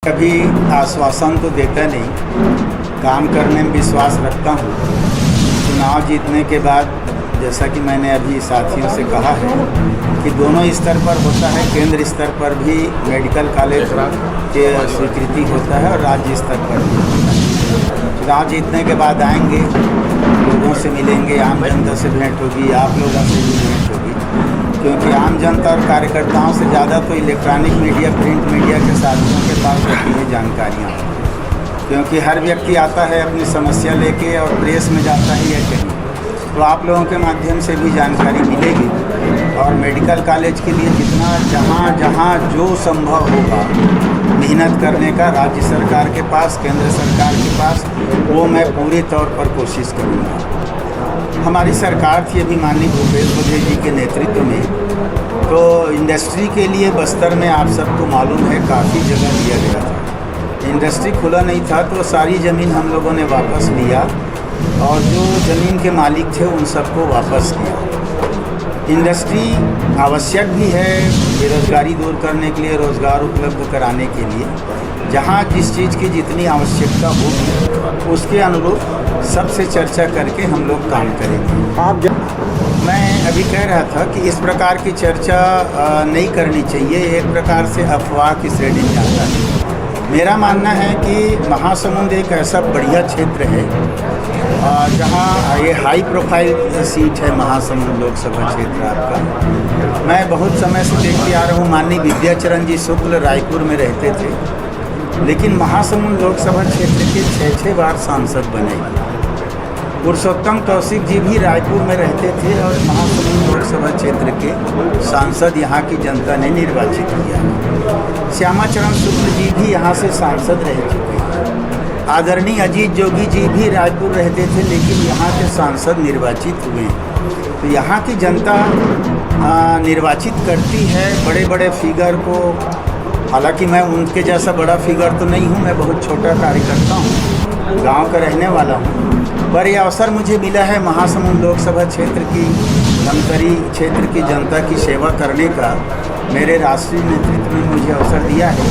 कभी आश्वासन तो देता नहीं, काम करने में विश्वास रखता हूँ। चुनाव जीतने के बाद जैसा कि मैंने अभी साथियों से कहा है कि दोनों स्तर पर होता है, केंद्र स्तर पर भी मेडिकल कॉलेज के स्वीकृति होता है और राज्य स्तर पर भी होता है। चुनाव जीतने के बाद आएंगे, लोगों से मिलेंगे, आम जनता से भेंट होगी, आप लोगों से भी भेंट होगी, क्योंकि आम जनता और कार्यकर्ताओं से ज़्यादा तो इलेक्ट्रॉनिक मीडिया, प्रिंट मीडिया के साथियों के पास होती है जानकारियाँ, क्योंकि हर व्यक्ति आता है अपनी समस्या लेके और प्रेस में जाता है या कहीं, तो आप लोगों के माध्यम से भी जानकारी मिलेगी। और मेडिकल कॉलेज के लिए जितना जहाँ जहाँ जो संभव होगा मेहनत करने का राज्य सरकार के पास, केंद्र सरकार के पास, वो मैं पूरे तौर पर कोशिश करूँगा। हमारी सरकार थी अभी माननीय भूपेश बघेल जी के नेतृत्व में, तो इंडस्ट्री के लिए बस्तर में आप सबको मालूम है काफ़ी जगह दिया गया था। इंडस्ट्री खुला नहीं था तो सारी ज़मीन हम लोगों ने वापस लिया और जो ज़मीन के मालिक थे उन सबको वापस किया। इंडस्ट्री आवश्यक भी है बेरोज़गारी दूर करने के लिए, रोज़गार उपलब्ध कराने के लिए। जहाँ जिस चीज़ की जितनी आवश्यकता होगी उसके अनुरूप सबसे चर्चा करके हम लोग काम करेंगे। मैं अभी कह रहा था कि इस प्रकार की चर्चा नहीं करनी चाहिए, एक प्रकार से अफवाह की श्रेणी में आता है। मेरा मानना है कि महासमुंद एक ऐसा बढ़िया क्षेत्र है जहाँ ये हाई प्रोफाइल सीट है, महासमुंद लोकसभा क्षेत्र आपका। मैं बहुत समय से देखते आ रहा हूँ, माननीय विद्याचरण जी शुक्ल रायपुर में रहते थे, लेकिन महासमुंद लोकसभा क्षेत्र के 6 बार सांसद बने। पुरुषोत्तम कौशिक जी भी रायपुर में रहते थे और महासमुंद लोकसभा क्षेत्र के सांसद यहाँ की जनता ने निर्वाचित किया। श्यामाचरण शुक्ल जी भी यहाँ से सांसद रह चुके हैं। आदरणीय अजीत जोगी जी भी रायपुर रहते थे लेकिन यहाँ के सांसद निर्वाचित हुए। तो यहाँ की जनता निर्वाचित करती है बड़े बड़े फिगर को। हालांकि मैं उनके जैसा बड़ा फिगर तो नहीं हूँ, मैं बहुत छोटा कार्यकर्ता हूँ, गांव का रहने वाला हूँ, पर यह अवसर मुझे मिला है महासमुंद लोकसभा क्षेत्र की, धमतरी क्षेत्र की जनता की सेवा करने का। मेरे राष्ट्रीय नेतृत्व ने मुझे अवसर दिया है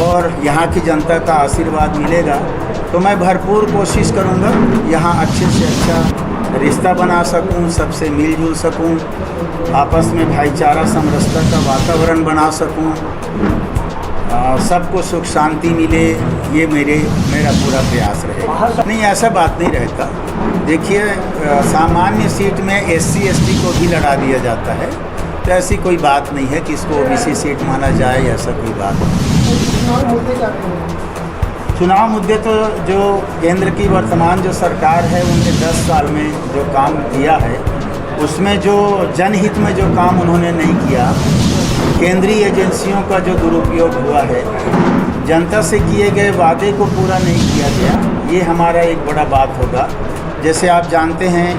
और यहाँ की जनता का आशीर्वाद मिलेगा तो मैं भरपूर कोशिश करूँगा यहाँ अच्छे से अच्छा रिश्ता बना सकूँ, सबसे मिलजुल सकूँ, आपस में भाईचारा समरसता का वातावरण बना सकूँ, सबको सुख शांति मिले, ये मेरा पूरा प्रयास रहेगा। नहीं, ऐसा बात नहीं रहता। देखिए, सामान्य सीट में SC ST को भी लड़ा दिया जाता है, तो ऐसी कोई बात नहीं है कि इसको OBC सीट माना जाए, ऐसा कोई बात नहीं। चुनाव मुद्दे तो जो केंद्र की वर्तमान जो सरकार है उनने 10 साल में जो काम किया है उसमें जो जनहित में जो काम उन्होंने नहीं किया, केंद्रीय एजेंसियों का जो दुरुपयोग हुआ है, जनता से किए गए वादे को पूरा नहीं किया गया, ये हमारा एक बड़ा बात होगा। जैसे आप जानते हैं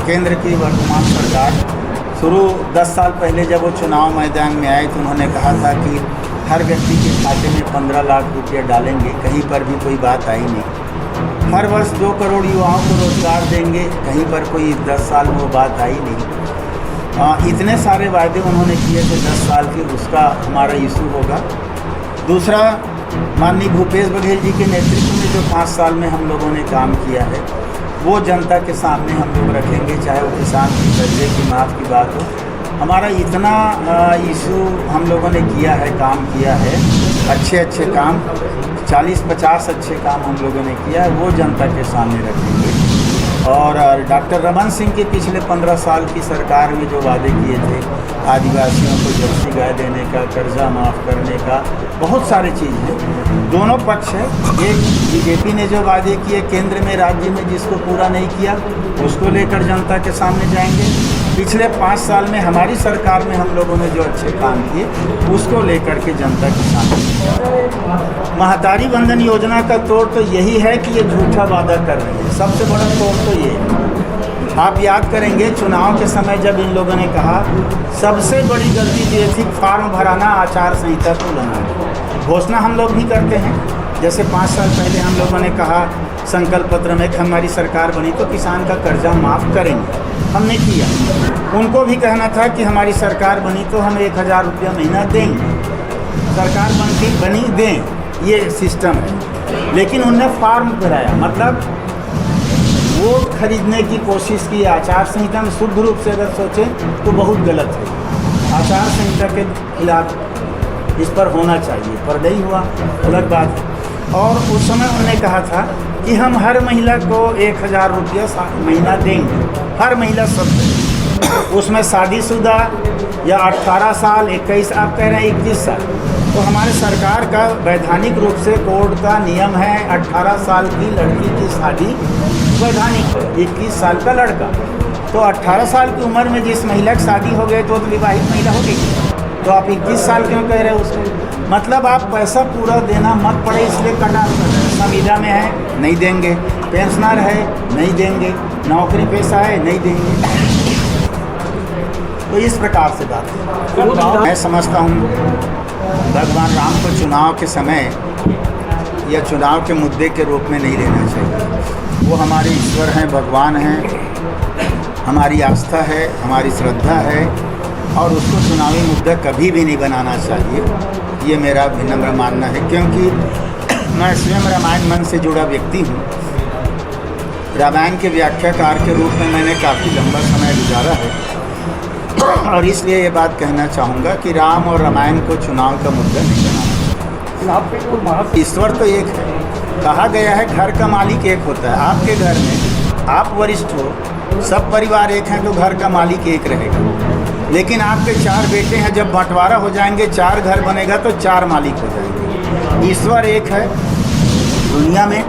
केंद्र की वर्तमान सरकार शुरू 10 साल पहले जब वो चुनाव मैदान में आए तो उन्होंने कहा था कि हर व्यक्ति के खाते में 15 लाख रुपये डालेंगे, कहीं पर भी कोई बात आई नहीं। हर वर्ष 2 करोड़ युवाओं को रोज़गार देंगे, कहीं पर कोई 10 साल में वो बात आई नहीं। इतने सारे वायदे उन्होंने किए थे 10 साल के, उसका हमारा इशू होगा। दूसरा, माननीय भूपेश बघेल जी के नेतृत्व में जो 5 साल में हम लोगों ने काम किया है वो जनता के सामने हम लोग रखेंगे, चाहे वो किसान की कर्जे की माफ़ की बात हो। हमारा इतना इशू हम लोगों ने किया है, काम किया है, अच्छे काम 40-50 अच्छे काम हम लोगों ने किया है, वो जनता के सामने रखेंगे। और डॉक्टर रमन सिंह के पिछले 15 साल की सरकार में जो वादे किए थे, आदिवासियों को जर्सी गाय देने का, कर्जा माफ़ करने का, बहुत सारी चीज़ हैं। दोनों पक्ष है। एक बीजेपी ने जो वादे किए केंद्र में, राज्य में, जिसको पूरा नहीं किया, उसको लेकर जनता के सामने जाएंगे। पिछले 5 साल में हमारी सरकार में हम लोगों ने जो अच्छे काम किए उसको लेकर के जनता के सामने। महतारी वंदन योजना का तोड़ तो यही है कि ये झूठा वादा कर रही है, सबसे बड़ा तोड़ तो ये है। आप याद करेंगे चुनाव के समय जब इन लोगों ने कहा सबसे बड़ी गलती ये थी फार्म भराना, आचार संहिता को उल्लंघन। घोषणा हम लोग भी करते हैं, जैसे 5 साल पहले हम लोगों ने कहा संकल्प पत्र में कि हमारी सरकार बनी तो किसान का कर्जा माफ़ करेंगे, हमने किया। उनको भी कहना था कि हमारी सरकार बनी तो हम 1000 रुपया महीना देंगे, सरकार बनी दें, ये सिस्टम है। लेकिन उनने फॉर्म भराया, मतलब वोट खरीदने की कोशिश की। आचार संहिता में शुद्ध रूप से अगर सोचें तो बहुत गलत है। आचार संहिता के खिलाफ इस पर होना चाहिए, पर नहीं हुआ, अलग बात है। और उस समय उन्होंने कहा था कि हम हर महिला को 1000 रुपया महीना देंगे, हर महिला सब। उसमें शादीशुदा या 18 साल, 21, आप कह रहे हैं 21 साल, तो हमारे सरकार का वैधानिक रूप से कोर्ट का नियम है 18 साल की लड़की की शादी वैधानिक है, 21 साल का लड़का। तो 18 साल की उम्र में जिस महिला की शादी हो गई तो विवाहित महिला हो गई, तो आप 21 साल क्यों कह रहे हो उसको? मतलब आप पैसा पूरा देना मत पड़े इसलिए कटा कर रहे हैं। संविदा में है नहीं देंगे, पेंशनर है नहीं देंगे, नौकरी पेशा है नहीं देंगे। तो इस प्रकार से बात है। मैं समझता हूँ भगवान राम को चुनाव के समय या चुनाव के मुद्दे के रूप में नहीं लेना चाहिए। वो हमारे ईश्वर हैं, भगवान हैं, हमारी आस्था है, हमारी श्रद्धा है, और उसको चुनावी मुद्दा कभी भी नहीं बनाना चाहिए। ये मेरा विनम्र मानना है, क्योंकि मैं स्वयं रामायण मन से जुड़ा व्यक्ति हूँ। रामायण के व्याख्याकार के रूप में मैंने काफ़ी लंबा समय गुजारा है, और इसलिए ये बात कहना चाहूँगा कि राम और रामायण को चुनाव का मुद्दा नहीं बनाना चाहिए। ईश्वर तो एक है, कहा गया है घर का मालिक एक होता है। आपके घर में आप वरिष्ठ हो, सब परिवार एक हैं, तो घर का मालिक एक रहेगा। लेकिन आपके 4 बेटे हैं, जब बंटवारा हो जाएंगे, 4 घर बनेगा तो 4 मालिक हो जाएंगे। ईश्वर एक है, दुनिया में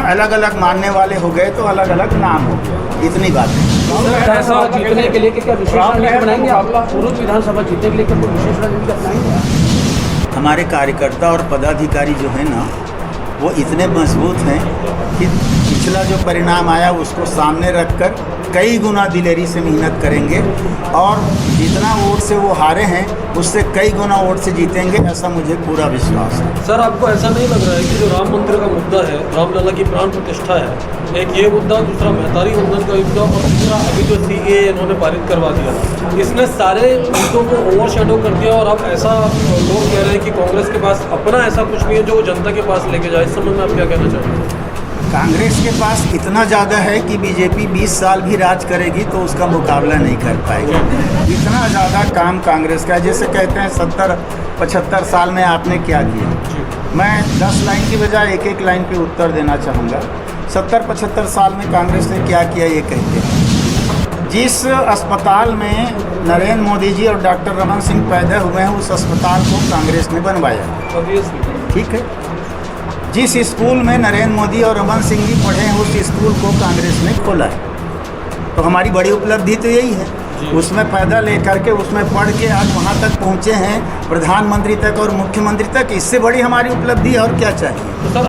अलग अलग मानने वाले हो गए तो अलग अलग नाम हो गए। इतनी बात है। ऐसा जीतने के लिए क्या विशेष रणनीति बनाएंगे आप? पूर्व विधानसभा जीतने के लिए क्या विशेष रणनीति अपनाएंगे? हमारे कार्यकर्ता और पदाधिकारी जो है ना, वो इतने मजबूत हैं कि पिछला जो परिणाम आया उसको सामने रखकर कई गुना दिलेरी से मेहनत करेंगे, और जितना वोट से वो हारे हैं उससे कई गुना वोट से जीतेंगे, ऐसा मुझे पूरा विश्वास है। सर, आपको ऐसा नहीं लग रहा है कि जो राम मंदिर का मुद्दा है, रामलला की प्राण प्रतिष्ठा है, एक ये मुद्दा, दूसरा महतारी वंदन का मुद्दा, और तीसरा अभी जो CAA इन्होंने पारित करवा दिया, इसने सारे मुद्दों को ओवरशैडो कर दिया, और अब ऐसा लोग कह रहे हैं कि कांग्रेस के पास अपना ऐसा कुछ नहीं है जो वो जनता के पास लेके जाए। इस संबंध में आप क्या कहना चाहेंगे? कांग्रेस के पास इतना ज़्यादा है कि बीजेपी 20 साल भी राज करेगी तो उसका मुकाबला नहीं कर पाएगी। इतना ज़्यादा काम कांग्रेस का है। जैसे कहते हैं 70-75 साल में आपने क्या किया। मैं 10 लाइन की बजाय एक लाइन पे उत्तर देना चाहूँगा। 70-75 साल में कांग्रेस ने क्या किया, ये कहते हैं। जिस अस्पताल में नरेंद्र मोदी जी और डॉक्टर रमन सिंह पैदा हुए हैं, उस अस्पताल को कांग्रेस ने बनवाया, ठीक है। जिस स्कूल में नरेंद्र मोदी और रमन सिंह जी पढ़े हैं, उस स्कूल को कांग्रेस ने खोला है। तो हमारी बड़ी उपलब्धि तो यही है। उसमें पैदा लेकर के, उसमें पढ़ के आज वहाँ तक पहुँचे हैं, प्रधानमंत्री तक और मुख्यमंत्री तक। इससे बड़ी हमारी उपलब्धि और क्या चाहिए।